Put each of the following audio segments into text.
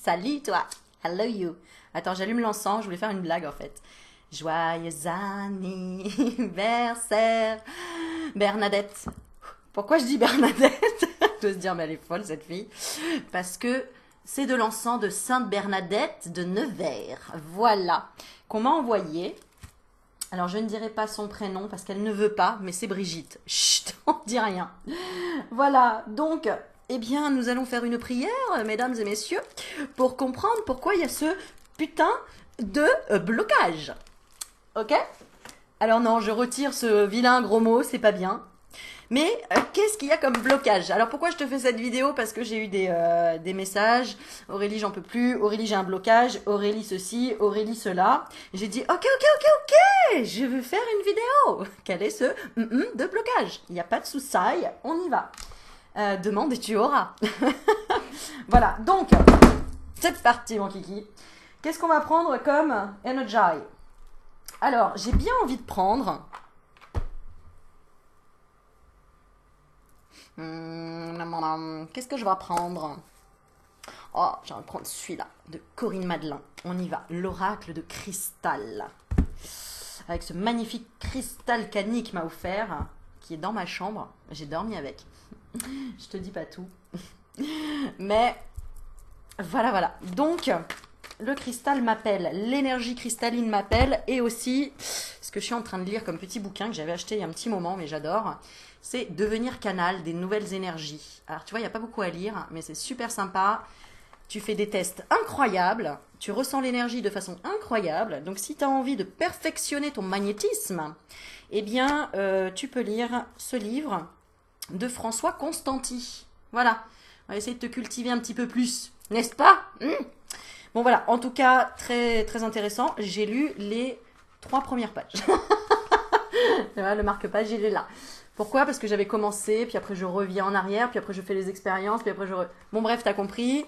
Salut toi. Hello you. Attends, j'allume l'encens, je voulais faire une blague en fait. Joyeux anniversaire, Bernadette. Pourquoi je dis Bernadette? Je dois se dire, mais elle est folle cette fille. Parce que c'est de l'encens de Sainte Bernadette de Nevers. Voilà. Qu'on m'a envoyé. Alors, je ne dirai pas son prénom parce qu'elle ne veut pas, mais c'est Brigitte. Chut, on ne dit rien. Voilà. Donc, eh bien, nous allons faire une prière, mesdames et messieurs, pour comprendre pourquoi il y a ce putain de blocage. Ok? Alors non, je retire ce vilain gros mot, c'est pas bien. Mais qu'est-ce qu'il y a comme blocage? Alors pourquoi je te fais cette vidéo? Parce que j'ai eu des messages. Aurélie, j'en peux plus. Aurélie, j'ai un blocage. Aurélie, ceci. Aurélie, cela. J'ai dit, ok, je veux faire une vidéo. Quel est ce de blocage? Il n'y a pas de souci, on y va. Demande et tu auras. Voilà, donc, c'est parti mon kiki. Qu'est-ce qu'on va prendre comme Energy? Alors, j'ai bien envie de prendre... qu'est-ce que je vais prendre? Oh, j'ai envie de prendre celui-là, de Corinne Madelin. On y va, l'oracle de cristal. Avec ce magnifique cristal canique m'a offert, qui est dans ma chambre. J'ai dormi avec. Je te dis pas tout. Mais, voilà. Donc, le cristal m'appelle, l'énergie cristalline m'appelle, et aussi, ce que je suis en train de lire comme petit bouquin que j'avais acheté il y a un petit moment, mais j'adore, c'est devenir canal des nouvelles énergies. Alors tu vois, il n'y a pas beaucoup à lire, mais c'est super sympa. Tu fais des tests incroyables, tu ressens l'énergie de façon incroyable. Donc si tu as envie de perfectionner ton magnétisme, eh bien tu peux lire ce livre de François Constanti. Voilà, on va essayer de te cultiver un petit peu plus, n'est-ce pas? Bon voilà, en tout cas, très, très intéressant. J'ai lu les 3 premières pages. Le marque-page, il est là. Pourquoi? Parce que j'avais commencé, puis après je reviens en arrière, puis après je fais les expériences, puis après je... Bon bref, t'as compris.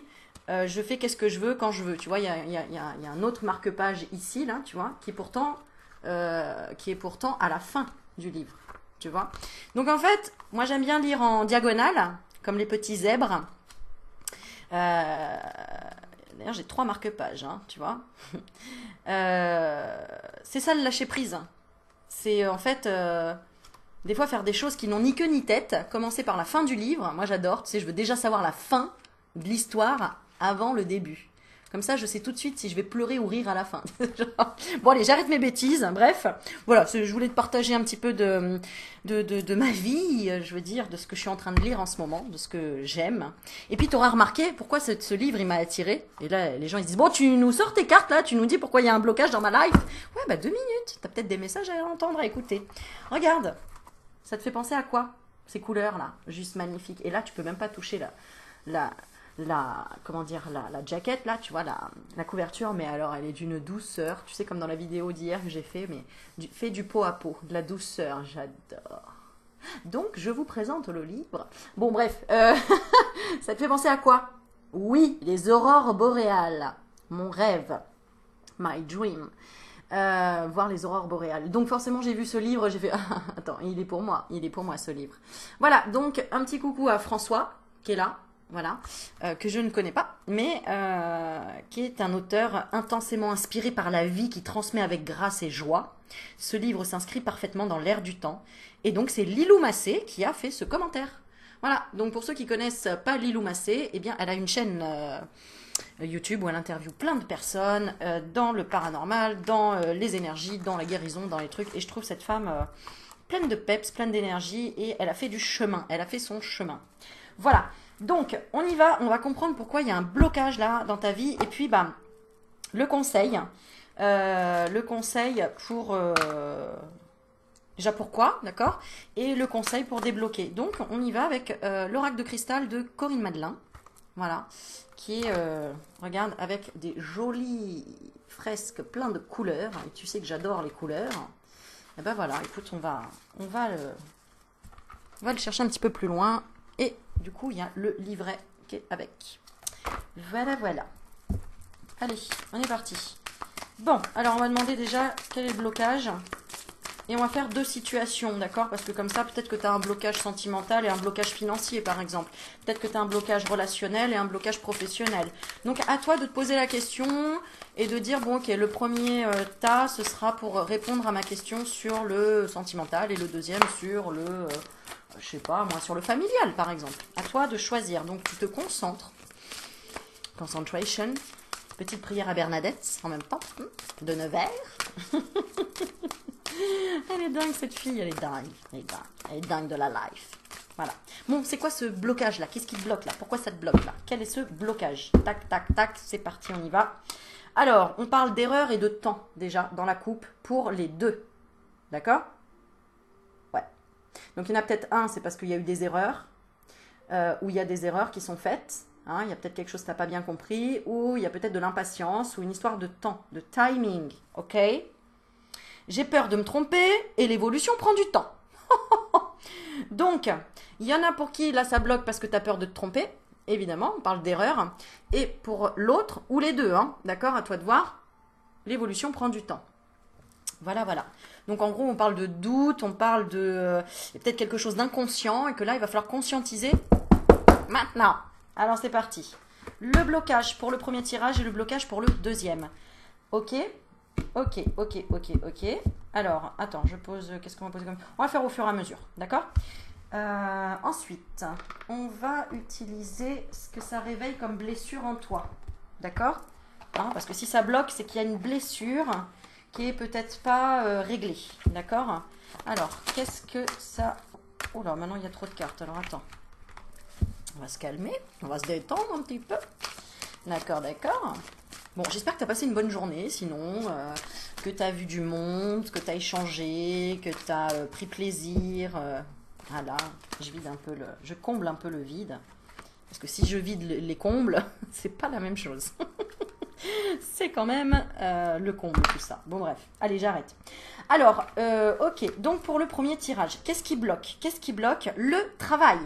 Je fais qu'est-ce que je veux quand je veux. Tu vois, il y a un autre marque-page ici, là, tu vois, qui est pourtant à la fin du livre. Tu vois. Donc en fait, moi j'aime bien lire en diagonale, comme les petits zèbres. D'ailleurs, j'ai 3 marque-pages, hein, tu vois. C'est ça le lâcher-prise. C'est en fait, des fois, faire des choses qui n'ont ni queue ni tête. Commencer par la fin du livre. Moi, j'adore. Tu sais, je veux déjà savoir la fin de l'histoire avant le début. Comme ça, je sais tout de suite si je vais pleurer ou rire à la fin. Bon, allez, j'arrête mes bêtises. Bref, voilà, je voulais te partager un petit peu de ma vie, je veux dire, de ce que je suis en train de lire en ce moment, de ce que j'aime. Et puis, tu auras remarqué pourquoi ce livre, il m'a attiré. Et là, les gens, ils se disent, bon, tu nous sors tes cartes, là, tu nous dis pourquoi il y a un blocage dans ma life. Ouais, bah 2 minutes. T'as peut-être des messages à entendre, à écouter. Regarde, ça te fait penser à quoi? Ces couleurs-là, juste magnifiques. Et là, tu peux même pas toucher comment dire, la jaquette là, tu vois, la couverture, mais alors elle est d'une douceur, tu sais, comme dans la vidéo d'hier que j'ai fait, mais fait du pot à pot, de la douceur, j'adore. Donc je vous présente le livre. Bon bref, ça te fait penser à quoi? Oui, les aurores boréales, mon rêve, my dream. Voir les aurores boréales. Donc forcément j'ai vu ce livre, j'ai fait attends, il est pour moi ce livre. Voilà, donc un petit coucou à François qui est là. Voilà, que je ne connais pas, mais qui est un auteur intensément inspiré par la vie, qui transmet avec grâce et joie. Ce livre s'inscrit parfaitement dans l'air du temps. Et donc, c'est Lilou Massé qui a fait ce commentaire. Voilà, donc pour ceux qui connaissent pas Lilou Massé, eh bien, elle a une chaîne YouTube où elle interviewe plein de personnes dans le paranormal, dans les énergies, dans la guérison, dans les trucs. Et je trouve cette femme pleine de peps, pleine d'énergie, et elle a fait du chemin, elle a fait son chemin. Voilà. Donc, on y va, on va comprendre pourquoi il y a un blocage là dans ta vie. Et puis, bah, le conseil pour... déjà pourquoi, d'accord? Et le conseil pour débloquer. Donc, on y va avec l'oracle de cristal de Corinne Madelin. Voilà. Qui est, regarde, avec des jolies fresques plein de couleurs. Et tu sais que j'adore les couleurs. Et ben voilà, écoute, on va le chercher un petit peu plus loin. Et du coup, il y a le livret qui est avec. Voilà. Allez, on est parti. Bon, alors on va demander déjà quel est le blocage. Et on va faire 2 situations, d'accord? Parce que comme ça, peut-être que tu as un blocage sentimental et un blocage financier, par exemple. Peut-être que tu as un blocage relationnel et un blocage professionnel. Donc, à toi de te poser la question et de dire, bon, ok, le premier tas, ce sera pour répondre à ma question sur le sentimental et le deuxième sur le, je sais pas, moi, sur le familial, par exemple. À toi de choisir. Donc, tu te concentres. Concentration. Petite prière à Bernadette en même temps, de Nevers. Elle est dingue cette fille, elle est dingue, elle est dingue, elle est dingue de la life. Voilà. Bon, c'est quoi ce blocage là? Qu'est-ce qui te bloque là? Pourquoi ça te bloque là? Quel est ce blocage? Tac, tac, tac, c'est parti, on y va. Alors, on parle d'erreur et de temps déjà dans la coupe pour les deux. D'accord? Ouais. Donc il y en a peut-être un, c'est parce qu'il y a eu des erreurs, ou il y a des erreurs qui sont faites. Hein, il y a peut-être quelque chose que tu n'as pas bien compris, ou il y a peut-être de l'impatience, ou une histoire de temps, de timing. Ok? J'ai peur de me tromper et l'évolution prend du temps. Donc, il y en a pour qui là ça bloque parce que tu as peur de te tromper. Évidemment, on parle d'erreur. Et pour l'autre, ou les deux, hein, d'accord, à toi de voir, l'évolution prend du temps. Voilà, voilà. Donc en gros, on parle de doute, on parle de peut-être quelque chose d'inconscient et que là, il va falloir conscientiser maintenant. Alors c'est parti. Le blocage pour le premier tirage et le blocage pour le deuxième. Ok? Ok, ok, ok, ok. Alors, attends, je pose... Qu'est-ce qu'on va poser comme... On va faire au fur et à mesure, d'accord? Ensuite, on va utiliser ce que ça réveille comme blessure en toi, d'accord? Hein, parce que si ça bloque, c'est qu'il y a une blessure qui est peut-être pas réglée, d'accord? Alors, qu'est-ce que ça... Oh là, maintenant il y a trop de cartes, alors attends. On va se calmer, on va se détendre un petit peu. D'accord, d'accord. Bon, j'espère que tu as passé une bonne journée, sinon, que tu as vu du monde, que tu as échangé, que tu as pris plaisir. Voilà, je comble un peu le vide. Parce que si je vide les combles, c'est pas la même chose. C'est quand même le comble tout ça. Bon bref, allez j'arrête. Alors, ok, donc pour le premier tirage, qu'est-ce qui bloque? Qu'est-ce qui bloque? Le travail.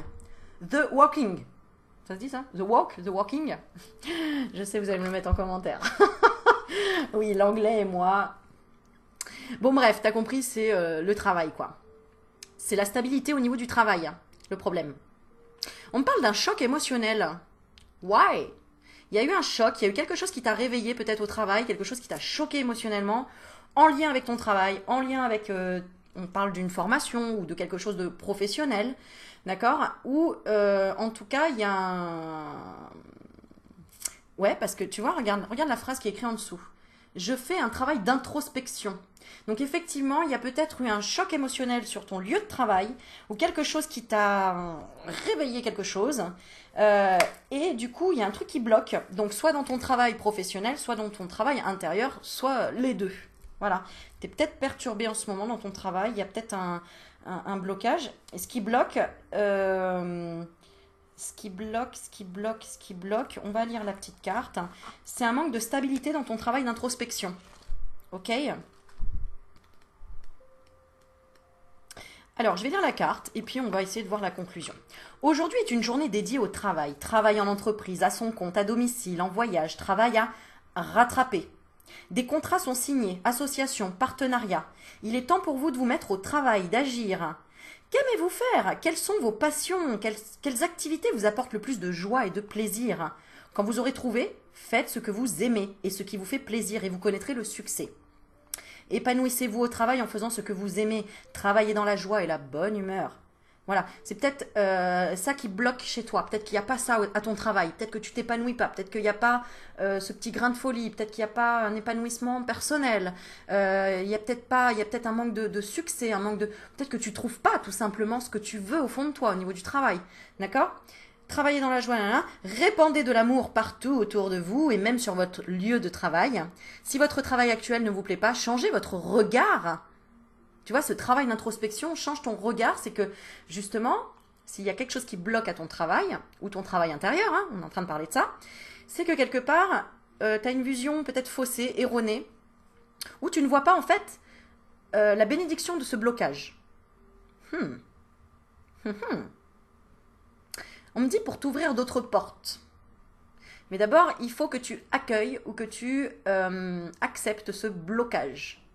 The walking. Ça se dit ça? The walk? The walking? Je sais, vous allez me le mettre en commentaire. Oui, l'anglais et moi. Bon bref, t'as compris, c'est le travail quoi. C'est la stabilité au niveau du travail, hein, le problème. On me parle d'un choc émotionnel. Why? Il y a eu un choc, il y a eu quelque chose qui t'a réveillé peut-être au travail, quelque chose qui t'a choqué émotionnellement, en lien avec ton travail, en lien avec, on parle d'une formation ou de quelque chose de professionnel, d'accord? Ou en tout cas, il y a un... Ouais, parce que tu vois, regarde la phrase qui est écrite en dessous. Je fais un travail d'introspection. Donc effectivement, il y a peut-être eu un choc émotionnel sur ton lieu de travail ou quelque chose qui t'a réveillé quelque chose. Et du coup, il y a un truc qui bloque. Donc soit dans ton travail professionnel, soit dans ton travail intérieur, soit les deux. Voilà. Tu es peut-être perturbé en ce moment dans ton travail. Il y a peut-être un blocage. Et ce qui bloque... Ce qui bloque, on va lire la petite carte. C'est un manque de stabilité dans ton travail d'introspection. Ok? Alors, je vais lire la carte et puis on va essayer de voir la conclusion. Aujourd'hui est une journée dédiée au travail. Travail en entreprise, à son compte, à domicile, en voyage, travail à rattraper. Des contrats sont signés, associations, partenariats. Il est temps pour vous de vous mettre au travail, d'agir. Qu'aimez-vous faire? Quelles sont vos passions? Quelles activités vous apportent le plus de joie et de plaisir? Quand vous aurez trouvé, faites ce que vous aimez et ce qui vous fait plaisir et vous connaîtrez le succès. Épanouissez-vous au travail en faisant ce que vous aimez. Travaillez dans la joie et la bonne humeur. Voilà, c'est peut-être ça qui bloque chez toi. Peut-être qu'il n'y a pas ça à ton travail. Peut-être que tu t'épanouis pas. Peut-être qu'il n'y a pas ce petit grain de folie. Peut-être qu'il n'y a pas un épanouissement personnel. Il y a peut-être un manque de succès, un manque de. Peut-être que tu trouves pas tout simplement ce que tu veux au fond de toi au niveau du travail. D'accord? Travaillez dans la joie, là, là. Répandez de l'amour partout autour de vous et même sur votre lieu de travail. Si votre travail actuel ne vous plaît pas, changez votre regard. Tu vois, ce travail d'introspection, change ton regard. C'est que, justement, s'il y a quelque chose qui bloque à ton travail, ou ton travail intérieur, hein, on est en train de parler de ça, c'est que quelque part, tu as une vision peut-être faussée, erronée, où tu ne vois pas, en fait, la bénédiction de ce blocage. On me dit pour t'ouvrir d'autres portes. Mais d'abord, il faut que tu accueilles ou que tu acceptes ce blocage.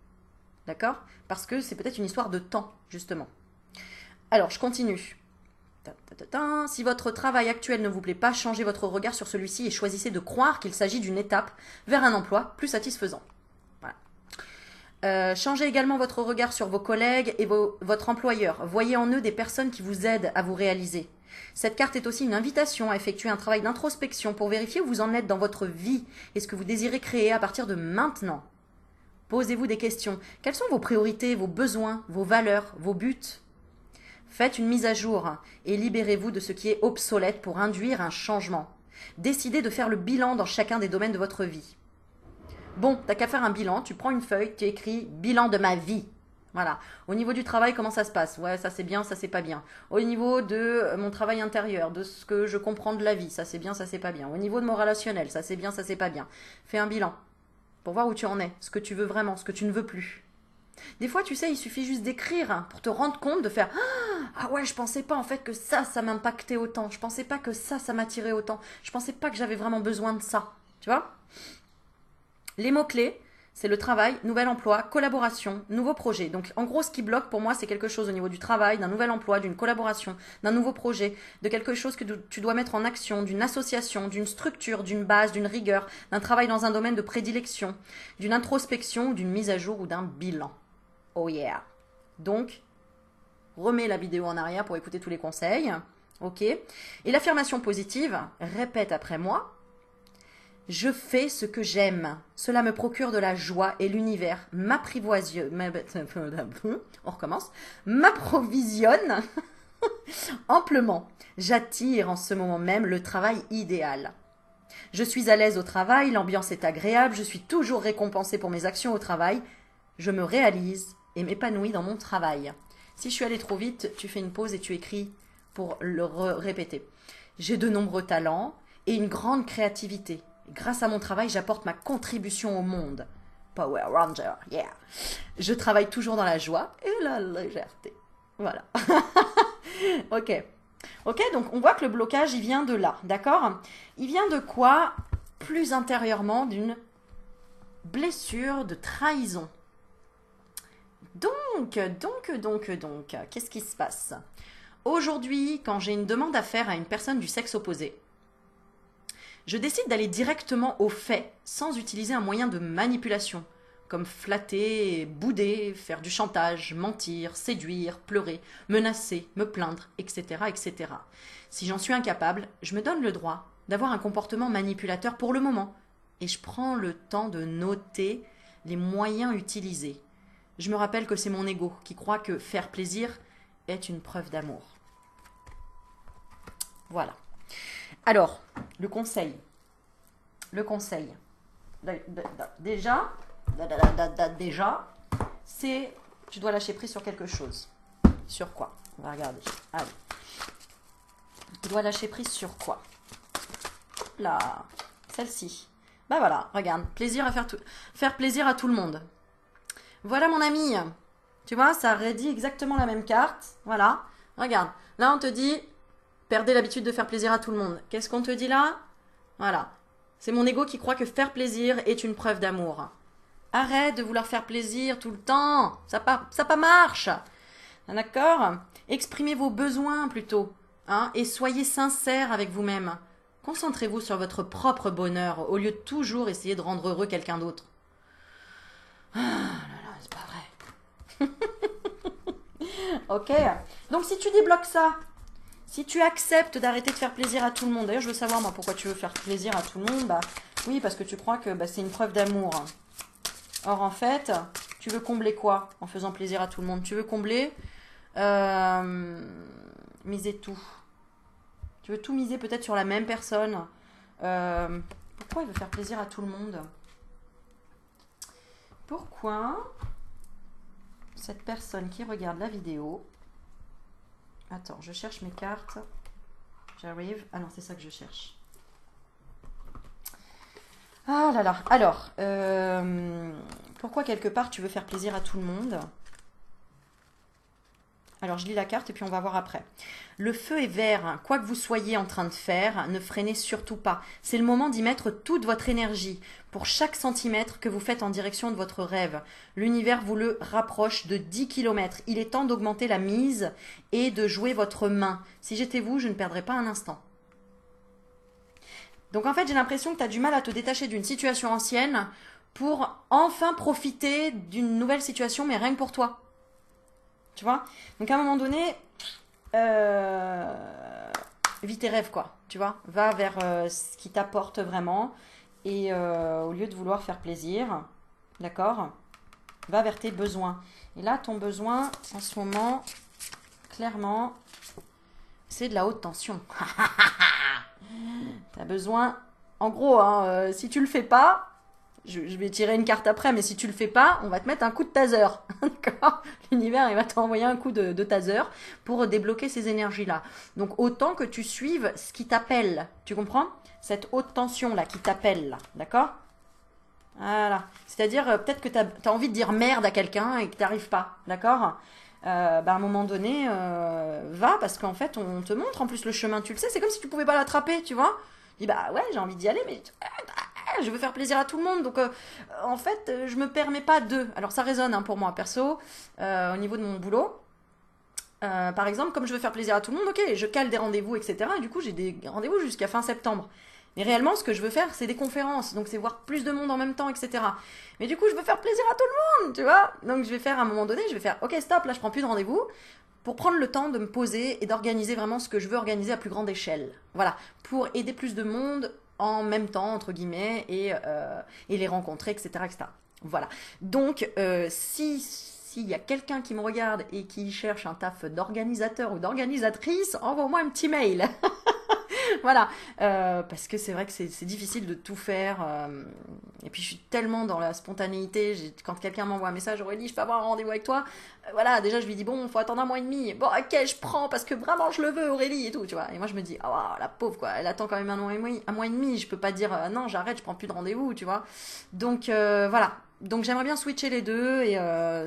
D'accord? Parce que c'est peut-être une histoire de temps, justement. Alors, je continue. Si votre travail actuel ne vous plaît pas, changez votre regard sur celui-ci et choisissez de croire qu'il s'agit d'une étape vers un emploi plus satisfaisant. Voilà. Changez également votre regard sur vos collègues et votre employeur. Voyez en eux des personnes qui vous aident à vous réaliser. Cette carte est aussi une invitation à effectuer un travail d'introspection pour vérifier où vous en êtes dans votre vie et ce que vous désirez créer à partir de maintenant. Posez-vous des questions. Quelles sont vos priorités, vos besoins, vos valeurs, vos buts ? Faites une mise à jour et libérez-vous de ce qui est obsolète pour induire un changement. Décidez de faire le bilan dans chacun des domaines de votre vie. Bon, t'as qu'à faire un bilan, tu prends une feuille, tu écris « bilan de ma vie ». Voilà. Au niveau du travail, comment ça se passe? Ouais, ça c'est bien, ça c'est pas bien. Au niveau de mon travail intérieur, de ce que je comprends de la vie, ça c'est bien, ça c'est pas bien. Au niveau de mon relationnel, ça c'est bien, ça c'est pas bien. Fais un bilan pour voir où tu en es, ce que tu veux vraiment, ce que tu ne veux plus. Des fois, tu sais, il suffit juste d'écrire pour te rendre compte, de faire « Ah ouais, je pensais pas en fait que ça m'impactait autant. Je pensais pas que ça m'attirait autant. Je pensais pas que j'avais vraiment besoin de ça. » Tu vois? Les mots-clés, c'est le travail, nouvel emploi, collaboration, nouveau projet. Donc, en gros, ce qui bloque pour moi, c'est quelque chose au niveau du travail, d'un nouvel emploi, d'une collaboration, d'un nouveau projet, de quelque chose que tu dois mettre en action, d'une association, d'une structure, d'une base, d'une rigueur, d'un travail dans un domaine de prédilection, d'une introspection, d'une mise à jour ou d'un bilan. Oh yeah. Donc, remets la vidéo en arrière pour écouter tous les conseils. Ok. Et l'affirmation positive, répète après moi. Je fais ce que j'aime. Cela me procure de la joie et l'univers on recommence. M'approvisionne amplement. J'attire en ce moment même le travail idéal. Je suis à l'aise au travail, l'ambiance est agréable, je suis toujours récompensée pour mes actions au travail. Je me réalise et m'épanouis dans mon travail. Si je suis allée trop vite, tu fais une pause et tu écris pour le répéter. J'ai de nombreux talents et une grande créativité. Grâce à mon travail, j'apporte ma contribution au monde. Power Ranger, yeah. Je travaille toujours dans la joie et la légèreté. Voilà. Ok. Ok, donc on voit que le blocage, il vient de là, d'accord? Il vient de quoi? Plus intérieurement, d'une blessure de trahison. Donc, qu'est-ce qui se passe? Aujourd'hui, quand j'ai une demande à faire à une personne du sexe opposé, je décide d'aller directement au fait, sans utiliser un moyen de manipulation, comme flatter, bouder, faire du chantage, mentir, séduire, pleurer, menacer, me plaindre, etc., etc. Si j'en suis incapable, je me donne le droit d'avoir un comportement manipulateur pour le moment, et je prends le temps de noter les moyens utilisés. Je me rappelle que c'est mon ego qui croit que faire plaisir est une preuve d'amour. Voilà. Alors, le conseil. Déjà, c'est tu dois lâcher prise sur quelque chose. Sur quoi? On va regarder. Allez. Tu dois lâcher prise sur quoi? Là, celle-ci. Bah voilà, regarde. Faire plaisir à tout le monde. Voilà mon ami. Tu vois, ça redit exactement la même carte. Voilà. Regarde. Là, on te dit, perdez l'habitude de faire plaisir à tout le monde. Qu'est-ce qu'on te dit là? Voilà. C'est mon ego qui croit que faire plaisir est une preuve d'amour. Arrête de vouloir faire plaisir tout le temps. Ça pas marche. D'accord? Exprimez vos besoins plutôt. Hein, et soyez sincère avec vous-même. Concentrez-vous sur votre propre bonheur au lieu de toujours essayer de rendre heureux quelqu'un d'autre. Ah là là, c'est pas vrai. Ok. Donc si tu débloques ça, si tu acceptes d'arrêter de faire plaisir à tout le monde, d'ailleurs je veux savoir moi pourquoi tu veux faire plaisir à tout le monde, bah oui parce que tu crois que c'est une preuve d'amour. Or en fait, tu veux combler quoi en faisant plaisir à tout le monde? Tu veux combler miser tout. Tu veux tout miser peut-être sur la même personne. Pourquoi il veut faire plaisir à tout le monde? Pourquoi cette personne qui regarde la vidéo... Attends, je cherche mes cartes. J'arrive. Ah non, c'est ça que je cherche. Ah là là. Alors, pourquoi quelque part tu veux faire plaisir à tout le monde? Alors, je lis la carte et puis on va voir après. Le feu est vert. Quoi que vous soyez en train de faire, ne freinez surtout pas. C'est le moment d'y mettre toute votre énergie. Pour chaque centimètre que vous faites en direction de votre rêve, l'univers vous le rapproche de 10 kilomètres. Il est temps d'augmenter la mise et de jouer votre main. Si j'étais vous, je ne perdrais pas un instant. Donc en fait, j'ai l'impression que tu as du mal à te détacher d'une situation ancienne pour enfin profiter d'une nouvelle situation, mais rien que pour toi. Tu vois? Donc à un moment donné, vis tes rêves, quoi. Tu vois? Va vers ce qui t'apporte vraiment. Et au lieu de vouloir faire plaisir, d'accord? Va vers tes besoins. Et là, ton besoin, en ce moment, clairement, c'est de la haute tension. Tu as besoin, en gros, hein, si tu le fais pas, je vais tirer une carte après, mais si tu le fais pas, on va te mettre un coup de taser. D'accord? L'univers, il va t'envoyer un coup de taser pour débloquer ces énergies-là. Donc, autant que tu suives ce qui t'appelle. Tu comprends? Cette haute tension-là qui t'appelle, là. D'accord? Voilà. C'est-à-dire, peut-être que tu as envie de dire merde à quelqu'un et que tu n'arrives pas. D'accord? À un moment donné, va, parce qu'en fait, on te montre en plus le chemin. Tu le sais, c'est comme si tu pouvais pas l'attraper, tu vois? Tu dis, bah ouais, j'ai envie d'y aller, mais je veux faire plaisir à tout le monde. Donc, en fait, je me permets pas de. Alors, ça résonne hein, pour moi, perso, au niveau de mon boulot. Par exemple, comme je veux faire plaisir à tout le monde, ok, je cale des rendez-vous, etc. Et du coup, j'ai des rendez-vous jusqu'à fin septembre. Mais réellement, ce que je veux faire, c'est des conférences. Donc, c'est voir plus de monde en même temps, etc. Mais du coup, je veux faire plaisir à tout le monde, tu vois. Donc, je vais faire, à un moment donné, je vais faire, ok, stop, là, je prends plus de rendez-vous. Pour prendre le temps de me poser et d'organiser vraiment ce que je veux organiser à plus grande échelle. Voilà. Pour aider plus de monde en même temps, entre guillemets, et les rencontrer, etc., etc. Voilà. Donc, s'il y a quelqu'un qui me regarde et qui cherche un taf d'organisateur ou d'organisatrice, envoie-moi un petit mail. Voilà, parce que c'est vrai que c'est difficile de tout faire. Et puis je suis tellement dans la spontanéité. Quand quelqu'un m'envoie un message, Aurélie, je peux avoir un rendez-vous avec toi. Voilà, déjà je lui dis, bon, faut attendre un mois et demi. Bon, ok, je prends parce que vraiment je le veux, Aurélie et tout, tu vois. Et moi je me dis, ah, la pauvre, quoi, elle attend quand même un mois et demi. Je peux pas dire, non, j'arrête, je prends plus de rendez-vous, tu vois. Donc voilà. Donc j'aimerais bien switcher les deux et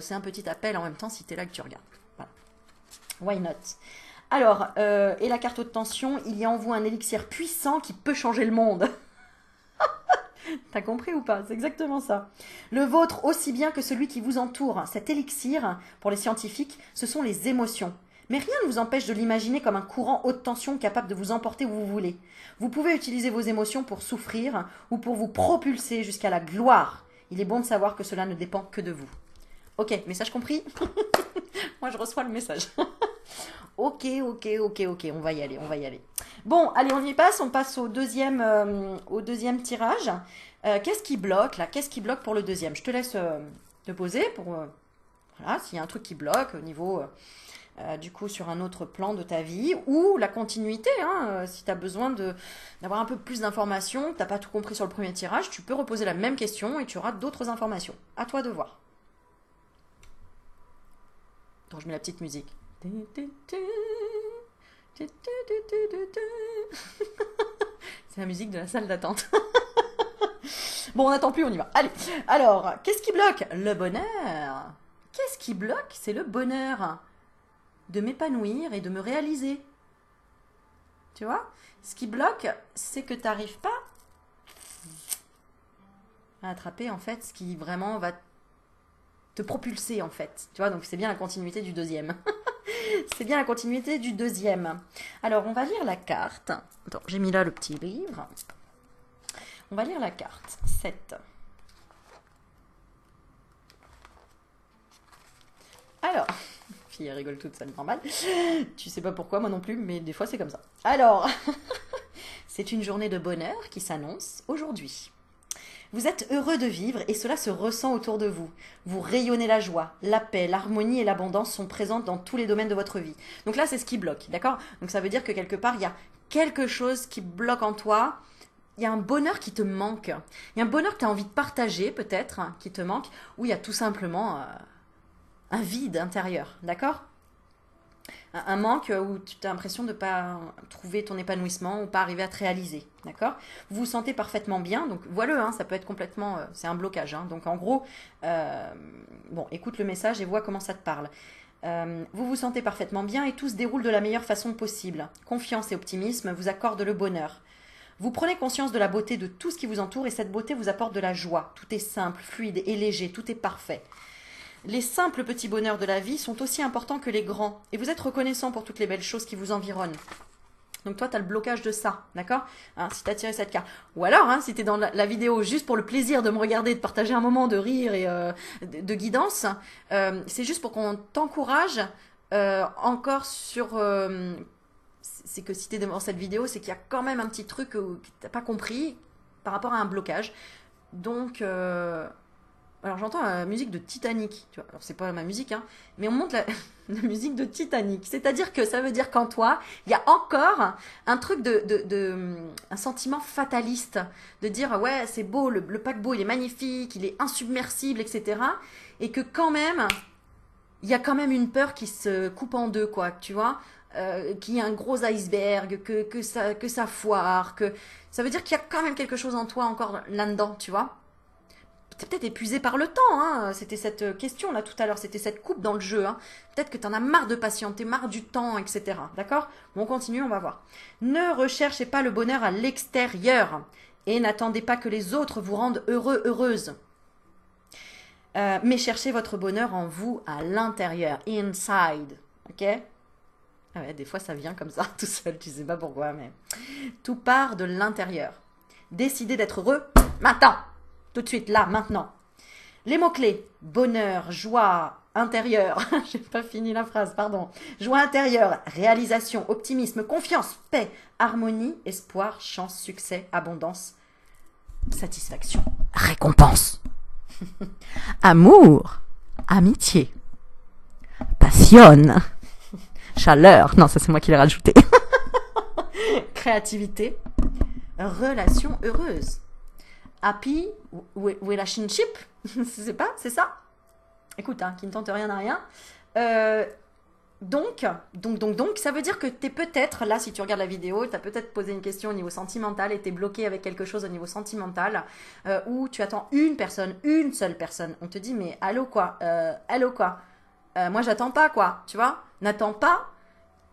c'est un petit appel en même temps si t'es là que tu regardes. Voilà. Why not? Alors, et la carte haute tension, il y a en vous un élixir puissant qui peut changer le monde. T'as compris ou pas? C'est exactement ça. Le vôtre aussi bien que celui qui vous entoure. Cet élixir, pour les scientifiques, ce sont les émotions. Mais rien ne vous empêche de l'imaginer comme un courant haute tension capable de vous emporter où vous voulez. Vous pouvez utiliser vos émotions pour souffrir ou pour vous propulser jusqu'à la gloire. Il est bon de savoir que cela ne dépend que de vous. Ok, message compris? Moi, je reçois le message. Ok, on va y aller, on va y aller. Bon, allez, on passe au deuxième tirage. Qu'est-ce qui bloque là? Qu'est-ce qui bloque pour le deuxième? Je te laisse te poser pour, voilà, s'il y a un truc qui bloque au niveau, du coup, sur un autre plan de ta vie ou la continuité, hein, si tu as besoin d'avoir un peu plus d'informations, que tu n'as pas tout compris sur le premier tirage, tu peux reposer la même question et tu auras d'autres informations. À toi de voir. Attends, je mets la petite musique. C'est la musique de la salle d'attente. Bon, on n'attend plus, on y va. Allez. Alors, qu'est-ce qui bloque? Le bonheur. Qu'est-ce qui bloque? C'est le bonheur. De m'épanouir et de me réaliser. Tu vois? Ce qui bloque, c'est que tu n'arrives pas à attraper, en fait, ce qui vraiment va te propulser, en fait. Tu vois? Donc, c'est bien la continuité du deuxième. C'est bien la continuité du deuxième. Alors, on va lire la carte. Attends, j'ai mis là le petit livre. On va lire la carte. 7. Alors, fille, elle rigole toute seule, normal. Tu sais pas pourquoi, moi non plus, mais des fois c'est comme ça. Alors, c'est une journée de bonheur qui s'annonce aujourd'hui. Vous êtes heureux de vivre et cela se ressent autour de vous. Vous rayonnez la joie, la paix, l'harmonie et l'abondance sont présentes dans tous les domaines de votre vie. Donc là, c'est ce qui bloque, d'accord? Donc ça veut dire que quelque part, il y a quelque chose qui bloque en toi. Il y a un bonheur qui te manque. Il y a un bonheur que tu as envie de partager, peut-être, hein, qui te manque. Ou il y a tout simplement un vide intérieur, d'accord? Un manque où tu as l'impression de ne pas trouver ton épanouissement ou pas arriver à te réaliser, d'accord? Vous vous sentez parfaitement bien, donc voilà, hein, ça peut être complètement, c'est un blocage, hein, donc en gros, bon, écoute le message et vois comment ça te parle. Vous vous sentez parfaitement bien et tout se déroule de la meilleure façon possible. Confiance et optimisme vous accordent le bonheur. Vous prenez conscience de la beauté de tout ce qui vous entoure et cette beauté vous apporte de la joie. Tout est simple, fluide et léger, tout est parfait. Les simples petits bonheurs de la vie sont aussi importants que les grands et vous êtes reconnaissant pour toutes les belles choses qui vous environnent. Donc toi, tu as le blocage de ça, d'accord, hein, si tu as tiré cette carte. Ou alors, hein, si tu es dans la vidéo juste pour le plaisir de me regarder, de partager un moment de rire et de guidance, c'est juste pour qu'on t'encourage encore sur... c'est que si tu es devant cette vidéo, c'est qu'il y a quand même un petit truc que tu n'as pas compris par rapport à un blocage. Donc... alors j'entends la musique de Titanic, tu vois. Alors c'est pas ma musique, hein, mais on monte la musique de Titanic. C'est-à-dire que ça veut dire qu'en toi, il y a encore un truc un sentiment fataliste, de dire ouais c'est beau, le paquebot il est magnifique, il est insubmersible, etc. Et que quand même, il y a quand même une peur qui se coupe en deux, quoi, tu vois, qu'il y a un gros iceberg, que ça foire, que ça veut dire qu'il y a quand même quelque chose en toi encore là-dedans, tu vois. T'es peut-être épuisé par le temps, hein. C'était cette question là tout à l'heure, c'était cette coupe dans le jeu, hein. Peut-être que t'en as marre de patienter, marre du temps, etc. D'accord? Bon, on continue, on va voir. Ne recherchez pas le bonheur à l'extérieur et n'attendez pas que les autres vous rendent heureux, heureuse. Mais cherchez votre bonheur en vous à l'intérieur, inside, ok? Ah ouais, des fois ça vient comme ça, tout seul, tu sais pas pourquoi, mais tout part de l'intérieur. Décidez d'être heureux maintenant. Tout de suite, là, maintenant. Les mots-clés. Bonheur, joie, intérieur. J'ai pas fini la phrase, pardon. Joie intérieure, réalisation, optimisme, confiance, paix, harmonie, espoir, chance, succès, abondance, satisfaction, récompense. Amour, amitié, passion, chaleur. Non, ça c'est moi qui l'ai rajouté. Créativité, relation heureuse. Happy relationship, c'est pas, c'est ça. Écoute, hein, qui ne tente rien à rien. Donc, ça veut dire que tu es peut-être, là, si tu regardes la vidéo, tu as peut-être posé une question au niveau sentimental et tu es bloqué avec quelque chose au niveau sentimental, où tu attends une personne, une seule personne. On te dit, mais allô quoi, moi j'attends pas quoi, tu vois, n'attends pas.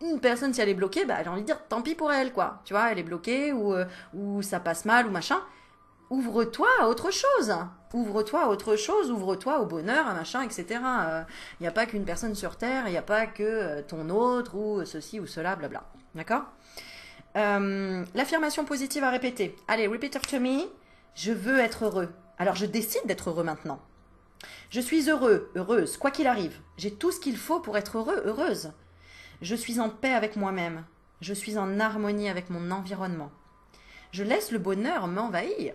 Une personne, si elle est bloquée, bah, j'ai envie de dire, tant pis pour elle, quoi. Tu vois, elle est bloquée ou ça passe mal ou machin. Ouvre-toi à autre chose. Ouvre-toi à autre chose, ouvre-toi au bonheur, à machin, etc. Il n'y a pas qu'une personne sur Terre, il n'y a pas que ton autre ou ceci ou cela, blabla. D'accord? L'affirmation positive à répéter. Allez, repeat after me. Je veux être heureux. Alors je décide d'être heureux maintenant. Je suis heureux, heureuse, quoi qu'il arrive. J'ai tout ce qu'il faut pour être heureux, heureuse. Je suis en paix avec moi-même. Je suis en harmonie avec mon environnement. Je laisse le bonheur m'envahir.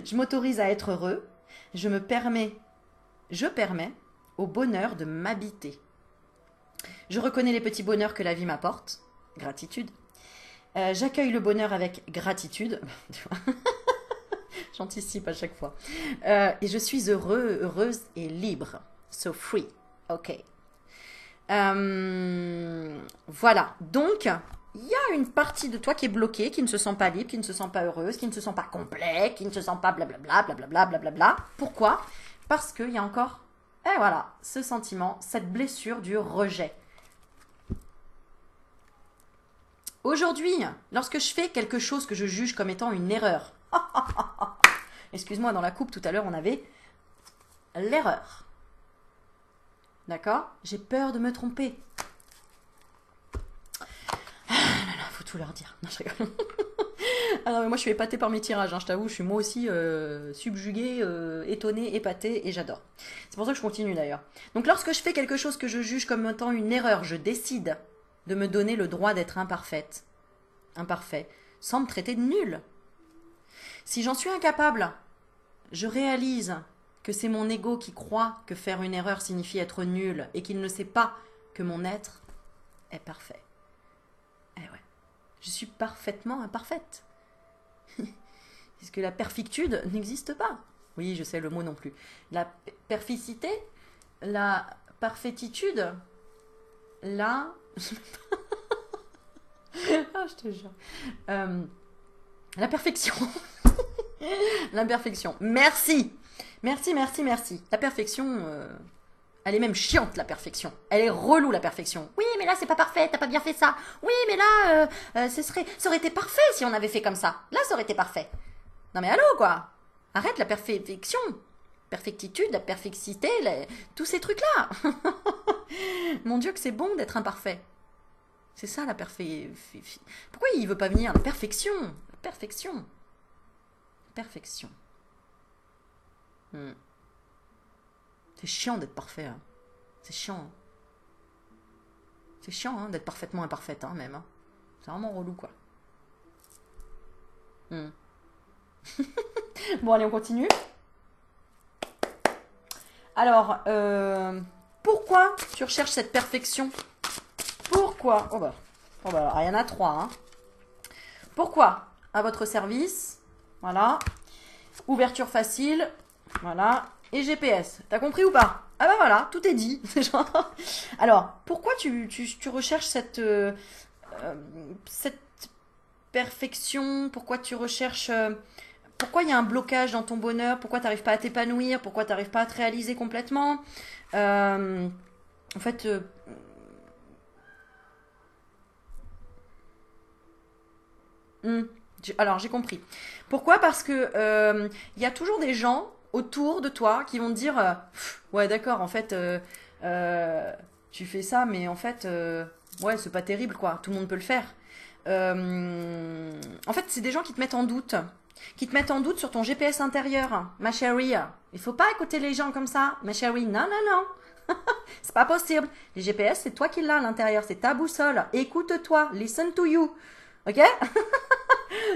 Je m'autorise à être heureux. Je permets au bonheur de m'habiter. Je reconnais les petits bonheurs que la vie m'apporte. Gratitude. J'accueille le bonheur avec gratitude. J'anticipe à chaque fois. Et je suis heureux, heureuse et libre. So free. Ok. Voilà. Donc, il y a une partie de toi qui est bloquée, qui ne se sent pas libre, qui ne se sent pas heureuse, qui ne se sent pas complet, qui ne se sent pas blablabla, blablabla, blablabla. Pourquoi? Parce qu'il y a encore, et voilà, ce sentiment, cette blessure du rejet. Aujourd'hui, lorsque je fais quelque chose que je juge comme étant une erreur, excuse-moi, dans la coupe tout à l'heure, on avait l'erreur. D'accord? J'ai peur de me tromper. Faut tout leur dire. Non, je rigole. Ah non, mais moi, je suis épatée par mes tirages. Hein, je t'avoue, je suis moi aussi subjuguée, étonnée, épatée, et j'adore. C'est pour ça que je continue d'ailleurs. Donc, lorsque je fais quelque chose que je juge comme étant une erreur, je décide de me donner le droit d'être imparfait, sans me traiter de nulle. Si j'en suis incapable, je réalise que c'est mon ego qui croit que faire une erreur signifie être nul et qu'il ne sait pas que mon être est parfait. Eh ouais, je suis parfaitement imparfaite. Puisque la perfectude n'existe pas. Oui, je sais le mot non plus. La perficité, la parfaititude, la... ah, je te jure. La perfection. L'imperfection. Merci. Merci. La perfection, Elle est même chiante, la perfection. Elle est relou, la perfection. Oui, mais là, c'est pas parfait, t'as pas bien fait ça. Oui, mais là, ça aurait été parfait si on avait fait comme ça. Là, ça aurait été parfait. Non mais allô, quoi. Arrête la perfection. Perfectitude, la perfectité, tous ces trucs-là. Mon Dieu, que c'est bon d'être imparfait. C'est ça, la perfection. Pourquoi il veut pas venir? La perfection. La perfection. Perfection. C'est chiant d'être parfait. Hein. C'est chiant. Hein. C'est chiant hein, d'être parfaitement imparfaite, hein, même. Hein. C'est vraiment relou, quoi. Bon, allez, on continue. Alors, pourquoi tu recherches cette perfection? Pourquoi? Oh bah, alors, il y en a 3. Hein. Pourquoi? À votre service. Voilà. Ouverture facile. Voilà. Et GPS. T'as compris ou pas? Ah bah voilà, tout est dit. Alors, pourquoi tu recherches cette perfection? Pourquoi tu recherches... pourquoi il y a un blocage dans ton bonheur? Pourquoi tu n'arrives pas à t'épanouir? Pourquoi tu n'arrives pas à te réaliser complètement? En fait... alors, j'ai compris. Pourquoi? Parce que il y a toujours des gens autour de toi qui vont te dire ouais, d'accord, en fait, tu fais ça, mais en fait, ouais, c'est pas terrible, quoi. Tout le monde peut le faire. En fait, c'est des gens qui te mettent en doute. Qui te mettent en doute sur ton GPS intérieur, ma chérie. Il faut pas écouter les gens comme ça, ma chérie. Non, non, non. C'est pas possible. Les GPS, c'est toi qui l'as à l'intérieur. C'est ta boussole. Écoute-toi. Listen to you. Ok?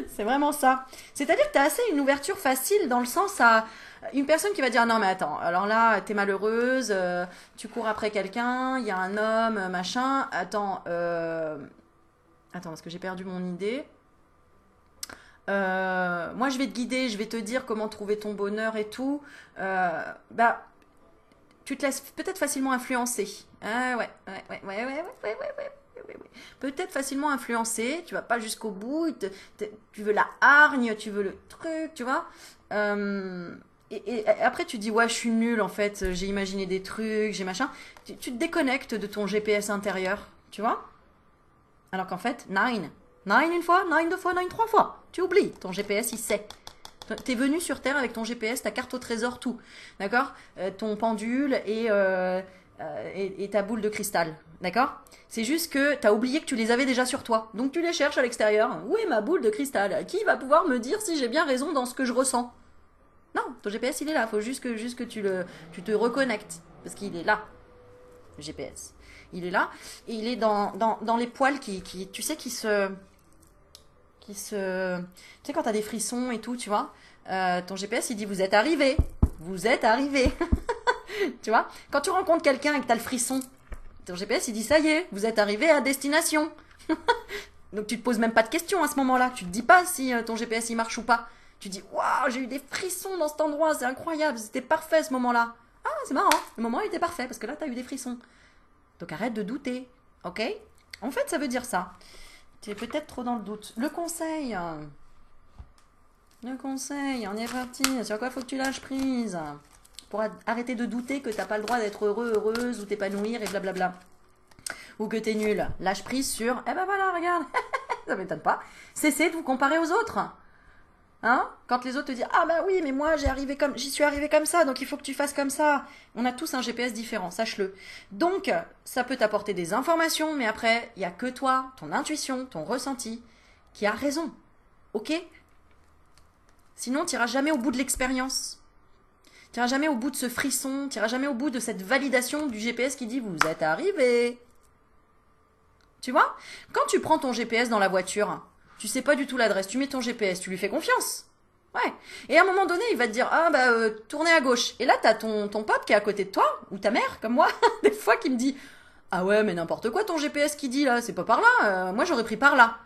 C'est vraiment ça. C'est-à-dire que tu as assez une ouverture facile dans le sens à une personne qui va dire non mais attends, alors là t'es malheureuse, tu cours après quelqu'un, il y a un homme, machin, attends, parce que j'ai perdu mon idée. Moi je vais te guider, je vais te dire comment trouver ton bonheur et tout. Bah, tu te laisses peut-être facilement influencer. Ah ouais. Peut-être facilement influencé, tu vas pas jusqu'au bout, tu veux la hargne, tu veux le truc, tu vois. Et après tu dis ouais je suis nulle en fait, j'ai imaginé des trucs, j'ai machin. Tu te déconnectes de ton GPS intérieur, tu vois. Alors qu'en fait, nine une fois, nine deux fois, nine trois fois. Tu oublies, ton GPS il sait. T'es venu sur Terre avec ton GPS, ta carte au trésor, tout. D'accord. Ton pendule et ta boule de cristal. D'accord. C'est juste que t'as oublié que tu les avais déjà sur toi. Donc tu les cherches à l'extérieur. Où est ma boule de cristal? Qui va pouvoir me dire si j'ai bien raison dans ce que je ressens? Non, ton GPS il est là. Faut juste que tu te reconnectes. Parce qu'il est là. Le GPS. Il est là. Et il est dans les poils tu sais, qui se... Tu sais, quand t'as des frissons et tout, tu vois, ton GPS, il dit, vous êtes arrivé. Vous êtes arrivé. Tu vois, quand tu rencontres quelqu'un et que t'as le frisson, ton GPS, il dit, ça y est, vous êtes arrivé à destination. Donc, tu te poses même pas de questions à ce moment-là. Tu te dis pas si ton GPS, il marche ou pas. Tu dis, waouh, j'ai eu des frissons dans cet endroit, c'est incroyable, c'était parfait ce moment-là. Ah, c'est marrant, le moment, il était parfait, parce que là, t'as eu des frissons. Donc, arrête de douter, ok? En fait, ça veut dire ça. Tu es peut-être trop dans le doute. Le conseil, on est parti. Sur quoi faut que tu lâches prise pour arrêter de douter que t'as pas le droit d'être heureux, heureuse ou t'épanouir et blablabla. Ou que t'es nul. Lâche prise sur, eh ben voilà, regarde, ça m'étonne pas. Cessez de vous comparer aux autres. Hein? Quand les autres te disent, ah bah oui, mais moi j'y suis arrivé comme ça, donc il faut que tu fasses comme ça. On a tous un GPS différent, sache-le. Donc, ça peut t'apporter des informations, mais après, il n'y a que toi, ton intuition, ton ressenti, qui a raison. Ok? Sinon, tu n'iras jamais au bout de l'expérience. Tu n'iras jamais au bout de ce frisson, tu n'iras jamais au bout de cette validation du GPS qui dit, vous êtes arrivé. Tu vois? Quand tu prends ton GPS dans la voiture, tu sais pas du tout l'adresse, tu mets ton GPS, tu lui fais confiance. Ouais. Et à un moment donné, il va te dire, ah bah tournez à gauche. Et là, t'as ton pote qui est à côté de toi, ou ta mère, comme moi, des fois, qui me dit, ah ouais, mais n'importe quoi ton GPS qui dit là, c'est pas par là, moi j'aurais pris par là.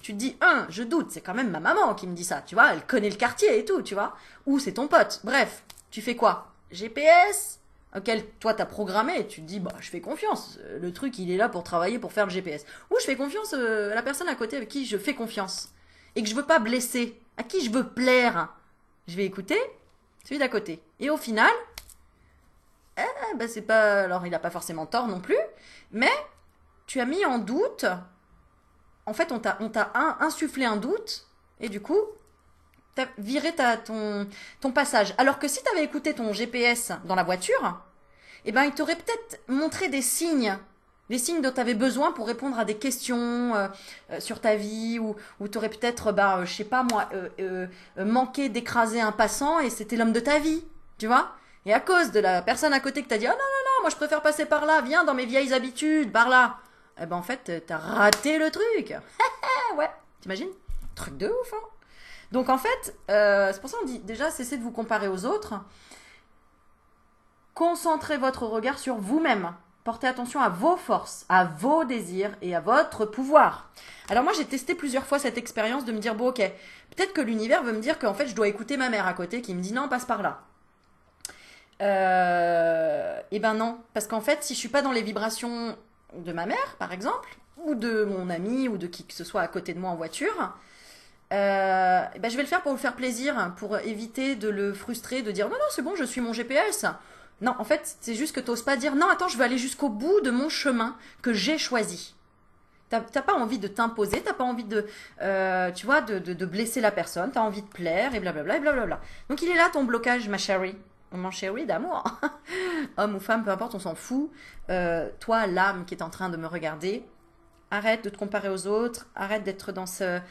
Tu te dis, je doute, c'est quand même ma maman qui me dit ça, tu vois, elle connaît le quartier et tout, tu vois. Ou c'est ton pote. Bref, tu fais quoi? GPS auquel toi t'as programmé, tu te dis bah je fais confiance, le truc il est là pour travailler, pour faire le GPS. Ou je fais confiance à la personne à côté avec qui je fais confiance et que je veux pas blesser, à qui je veux plaire. Je vais écouter celui d'à côté. Et au final, bah c'est pas... Alors, il n'a pas forcément tort non plus, mais tu as mis en doute... En fait, on t'a insufflé un doute, et du coup, t'as viré ton passage. Alors que si t'avais écouté ton GPS dans la voiture, eh ben, il t'aurait peut-être montré des signes dont tu avais besoin pour répondre à des questions sur ta vie, ou tu aurais peut-être, je sais pas moi, manqué d'écraser un passant et c'était l'homme de ta vie, tu vois. Et à cause de la personne à côté que t'as dit, oh non, non, non, moi je préfère passer par là, viens dans mes vieilles habitudes, par là. Eh ben en fait, t'as raté le truc. Ah ouais, t'imagines? Truc de ouf, hein. Donc en fait, c'est pour ça qu'on dit déjà, cessez de vous comparer aux autres. Concentrez votre regard sur vous-même. Portez attention à vos forces, à vos désirs et à votre pouvoir. Alors moi j'ai testé plusieurs fois cette expérience de me dire, bon ok, peut-être que l'univers veut me dire qu'en fait je dois écouter ma mère à côté qui me dit non, passe par là. Eh ben non, parce qu'en fait si je suis pas dans les vibrations de ma mère par exemple, ou de mon ami, ou de qui que ce soit à côté de moi en voiture, ben je vais le faire pour lui faire plaisir, pour éviter de le frustrer, de dire non, non, c'est bon, je suis mon GPS. Non, en fait, c'est juste que tu n'oses pas dire non, attends, je vais aller jusqu'au bout de mon chemin que j'ai choisi. T'as pas envie de t'imposer, t'as pas envie de, tu vois, de blesser la personne, t'as envie de plaire et blablabla et blablabla. Donc il est là ton blocage, ma chérie. Mon chéri d'amour. Homme ou femme, peu importe, on s'en fout. Toi, l'âme qui est en train de me regarder, arrête de te comparer aux autres, arrête d'être dans ce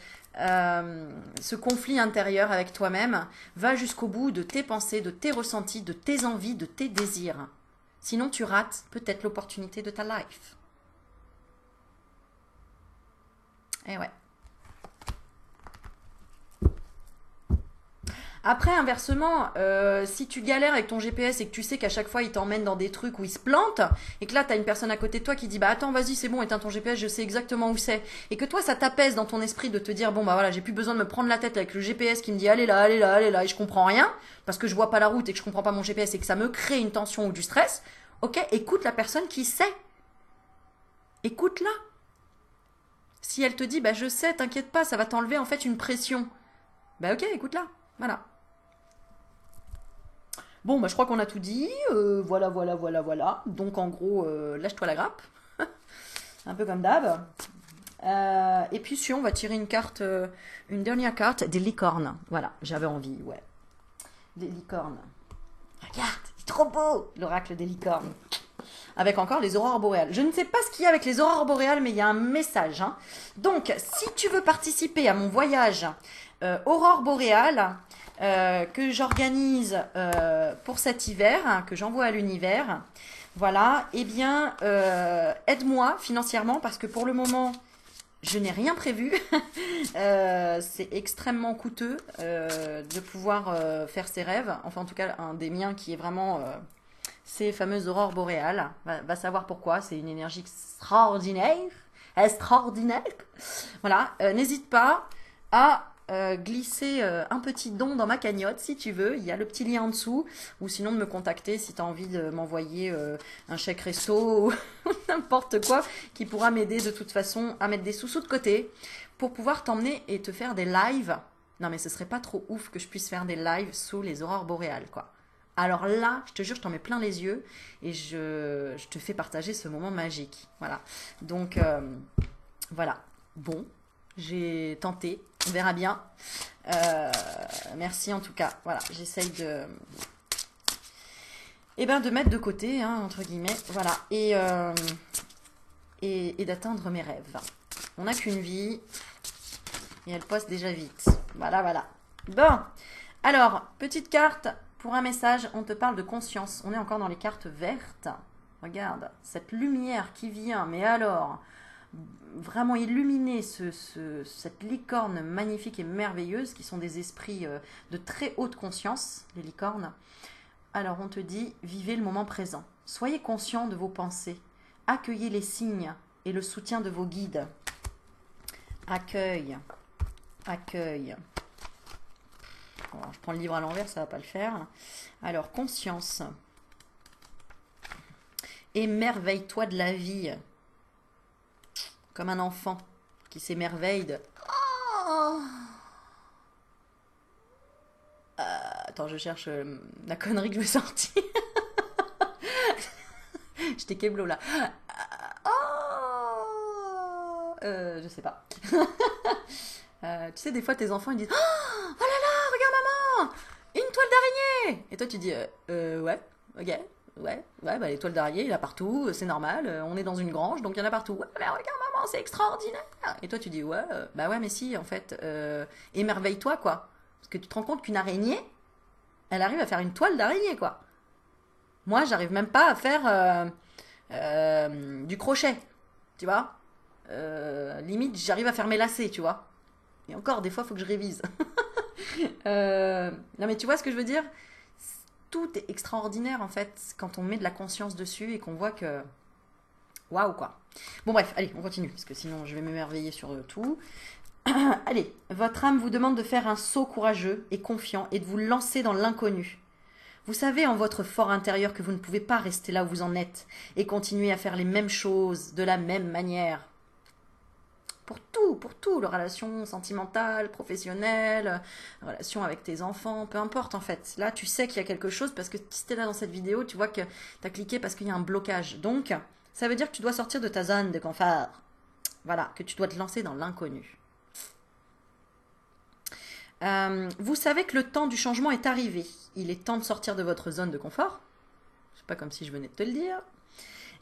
conflit intérieur avec toi-même. Va jusqu'au bout de tes pensées, de tes ressentis, de tes envies, de tes désirs. Sinon, tu rates peut-être l'opportunité de ta life. Eh ouais. Après, inversement, si tu galères avec ton GPS et que tu sais qu'à chaque fois il t'emmène dans des trucs où il se plante, et que là t'as une personne à côté de toi qui dit bah attends vas-y c'est bon éteins ton GPS je sais exactement où c'est, et que toi ça t'apaise dans ton esprit de te dire bon bah voilà j'ai plus besoin de me prendre la tête avec le GPS qui me dit allez là allez là allez là et je comprends rien parce que je vois pas la route et que je comprends pas mon GPS et que ça me crée une tension ou du stress, ok écoute la personne qui sait, écoute-la. Si elle te dit bah je sais t'inquiète pas ça va t'enlever en fait une pression, bah ok écoute-la, voilà. Bon, bah, je crois qu'on a tout dit. Voilà, voilà, voilà, voilà. Donc, en gros, lâche-toi la grappe. Un peu comme d'hab. Et puis, si on va tirer une carte, une dernière carte, des licornes. Voilà, j'avais envie, ouais. Des licornes. Regarde, c'est trop beau, l'oracle des licornes. Avec encore les aurores boréales. Je ne sais pas ce qu'il y a avec les aurores boréales, mais il y a un message, hein. Donc, si tu veux participer à mon voyage aurore boréale, que j'organise pour cet hiver, hein, que j'envoie à l'univers, voilà, eh bien, aide-moi financièrement parce que pour le moment, je n'ai rien prévu. C'est extrêmement coûteux de pouvoir faire ses rêves. Enfin, en tout cas, un des miens qui est vraiment ces fameuses aurores boréales. Va savoir pourquoi. C'est une énergie extraordinaire. Extraordinaire. Voilà. N'hésite pas à glisser un petit don dans ma cagnotte si tu veux. Il y a le petit lien en dessous. Ou sinon de me contacter si tu as envie de m'envoyer un chèque resto ou n'importe quoi qui pourra m'aider de toute façon à mettre des sous-sous de côté pour pouvoir t'emmener et te faire des lives. Non mais ce serait pas trop ouf que je puisse faire des lives sous les aurores boréales quoi. Alors là, je te jure, je t'en mets plein les yeux et je te fais partager ce moment magique. Voilà. Donc, voilà. Bon, j'ai tenté. On verra bien. Merci en tout cas. Voilà, j'essaye de... Eh ben, de mettre de côté, hein, entre guillemets. Voilà. Et d'atteindre mes rêves. On n'a qu'une vie et elle passe déjà vite. Voilà, voilà. Bon. Alors, petite carte... Pour un message, on te parle de conscience. On est encore dans les cartes vertes. Regarde, cette lumière qui vient, mais alors, vraiment illuminer cette licorne magnifique et merveilleuse, qui sont des esprits de très haute conscience, les licornes. Alors, on te dit, vivez le moment présent. Soyez conscient de vos pensées. Accueillez les signes et le soutien de vos guides. Accueil. Accueil. Alors, je prends le livre à l'envers, ça va pas le faire. Alors, conscience. Émerveille-toi de la vie. Comme un enfant qui s'émerveille de... Oh attends, je cherche la connerie que je me sortis. Je t'ai keblo là. Oh je sais pas. Tu sais, des fois, tes enfants, ils disent, oh là là, regarde maman, une toile d'araignée. Et toi, tu dis, ouais, ok, ouais, bah les toiles d'araignée, il y en a partout, c'est normal, on est dans une grange, donc il y en a partout. Ouais, mais regarde maman, c'est extraordinaire. Et toi, tu dis, ouais, bah ouais, mais si, en fait, émerveille-toi, quoi. Parce que tu te rends compte qu'une araignée, elle arrive à faire une toile d'araignée, quoi. Moi, j'arrive même pas à faire du crochet, tu vois. Limite, j'arrive à faire mes lacets, tu vois. Et encore, des fois, il faut que je révise. Non, mais tu vois ce que je veux dire? Tout est extraordinaire, en fait, quand on met de la conscience dessus et qu'on voit que... Waouh, quoi. Bon, bref, allez, on continue, parce que sinon, je vais m'émerveiller sur tout. Allez, votre âme vous demande de faire un saut courageux et confiant et de vous lancer dans l'inconnu. Vous savez en votre fort intérieur que vous ne pouvez pas rester là où vous en êtes et continuer à faire les mêmes choses de la même manière. Pour tout, les relations sentimentales, professionnelles, relations avec tes enfants, peu importe en fait. Là, tu sais qu'il y a quelque chose parce que si tu es là dans cette vidéo, tu vois que tu as cliqué parce qu'il y a un blocage. Donc, ça veut dire que tu dois sortir de ta zone de confort. Voilà, que tu dois te lancer dans l'inconnu. Vous savez que le temps du changement est arrivé. Il est temps de sortir de votre zone de confort. C'est pas comme si je venais de te le dire.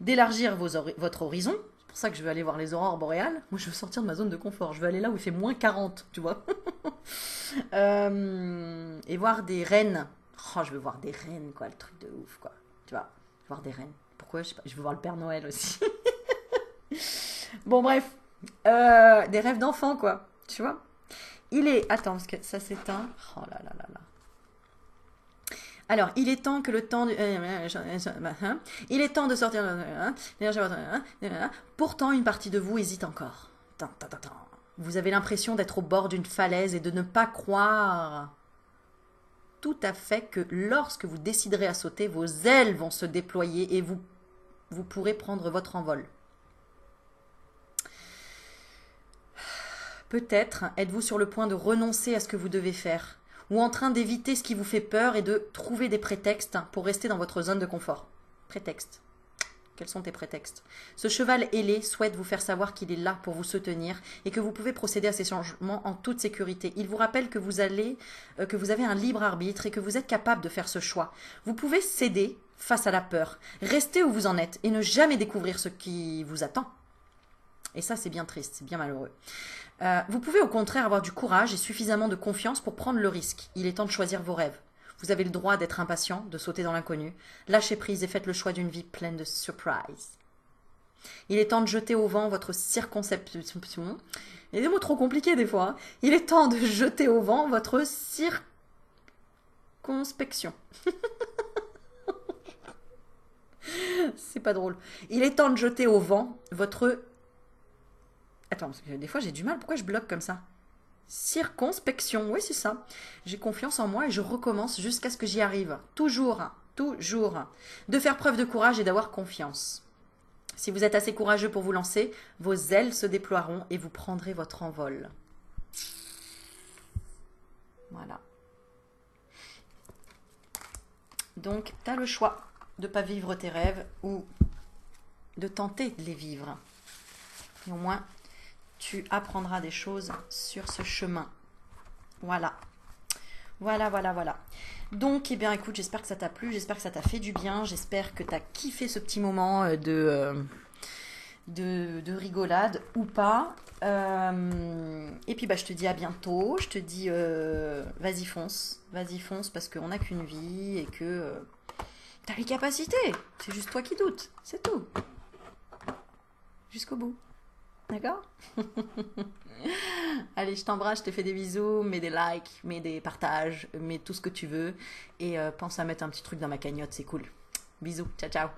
D'élargir votre horizon. C'est pour ça que je veux aller voir les aurores boréales. Moi, je veux sortir de ma zone de confort. Je veux aller là où il fait moins 40, tu vois. Et voir des reines. Oh, je veux voir des reines, quoi. Le truc de ouf, quoi. Tu vois, voir des reines. Pourquoi? Je sais pas. Je veux voir le Père Noël aussi. Bon, bref. Des rêves d'enfant, quoi. Tu vois. Il est... Attends, parce que ça s'éteint. Oh là là là là. Alors, il est temps que le temps... Il est temps de sortir... Pourtant, une partie de vous hésite encore. Vous avez l'impression d'être au bord d'une falaise et de ne pas croire tout à fait que lorsque vous déciderez à sauter, vos ailes vont se déployer et vous pourrez prendre votre envol. Peut-être êtes-vous sur le point de renoncer à ce que vous devez faire, ou en train d'éviter ce qui vous fait peur et de trouver des prétextes pour rester dans votre zone de confort. Prétextes. Quels sont tes prétextes? Ce cheval ailé souhaite vous faire savoir qu'il est là pour vous soutenir et que vous pouvez procéder à ces changements en toute sécurité. Il vous rappelle que vous avez un libre arbitre et que vous êtes capable de faire ce choix. Vous pouvez céder face à la peur, rester où vous en êtes et ne jamais découvrir ce qui vous attend. Et ça, c'est bien triste, c'est bien malheureux. Vous pouvez au contraire avoir du courage et suffisamment de confiance pour prendre le risque. Il est temps de choisir vos rêves. Vous avez le droit d'être impatient, de sauter dans l'inconnu. Lâchez prise et faites le choix d'une vie pleine de surprises. Il est temps de jeter au vent votre circonspection. Il y a des mots trop compliqués des fois. Hein. Il est temps de jeter au vent votre circonspection. C'est pas drôle. Il est temps de jeter au vent votre... Attends, parce que des fois j'ai du mal. Pourquoi je bloque comme ça? Circonspection, oui c'est ça. J'ai confiance en moi et je recommence jusqu'à ce que j'y arrive. Toujours, toujours. De faire preuve de courage et d'avoir confiance. Si vous êtes assez courageux pour vous lancer, vos ailes se déploieront et vous prendrez votre envol. Voilà. Donc, tu as le choix de ne pas vivre tes rêves ou de tenter de les vivre. Et au moins, tu apprendras des choses sur ce chemin. Voilà. Voilà. Donc, eh bien, écoute, j'espère que ça t'a plu, j'espère que ça t'a fait du bien, j'espère que tu as kiffé ce petit moment de rigolade ou pas. Et puis, bah, je te dis à bientôt. Je te dis, vas-y, fonce, parce qu'on n'a qu'une vie et que tu as les capacités. C'est juste toi qui doutes, c'est tout. Jusqu'au bout. D'accord? Allez, je t'embrasse, je te fais des bisous, mets des likes, mets des partages, mets tout ce que tu veux. Et pense à mettre un petit truc dans ma cagnotte, c'est cool. Bisous, ciao ciao.